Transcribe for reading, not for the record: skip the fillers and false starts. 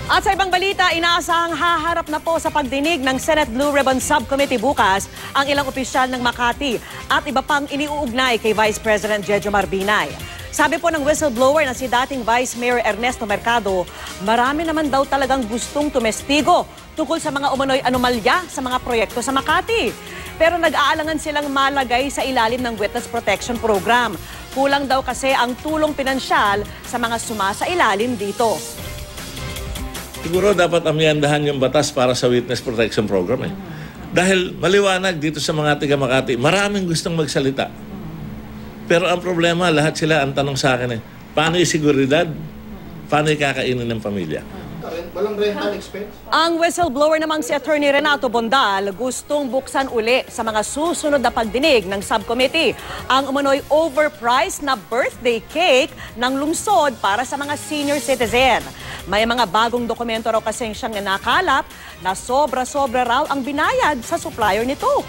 At sa ibang balita, inaasahang haharap na po sa pagdinig ng Senate Blue Ribbon Subcommittee bukas ang ilang opisyal ng Makati at iba pang iniuugnay kay Vice President Jejo Marbinay. Sabi po ng whistleblower na si dating Vice Mayor Ernesto Mercado, marami naman daw talagang gustong tumestigo tungkol sa mga umano'y anomalya sa mga proyekto sa Makati. Pero nag-aalangan silang malagay sa ilalim ng Witness Protection Program. Kulang daw kasi ang tulong pinansyal sa mga sumasailalim dito. Siguro dapat amyandahan yung batas para sa Witness Protection Program. Dahil maliwanag dito sa mga taga Makati, maraming gustong magsalita. Pero ang problema, lahat sila ang tanong sa akin paano yung seguridad? Paano yung kakainin ng pamilya? Walang rental expense? Ang whistleblower namang si Attorney Renato Bondal gustong buksan uli sa mga susunod na pagdinig ng subcommittee ang umano'y overpriced na birthday cake ng lungsod para sa mga senior citizen. May mga bagong dokumento raw kasing siyang nakalap na sobra-sobra raw ang binayad sa supplier nito.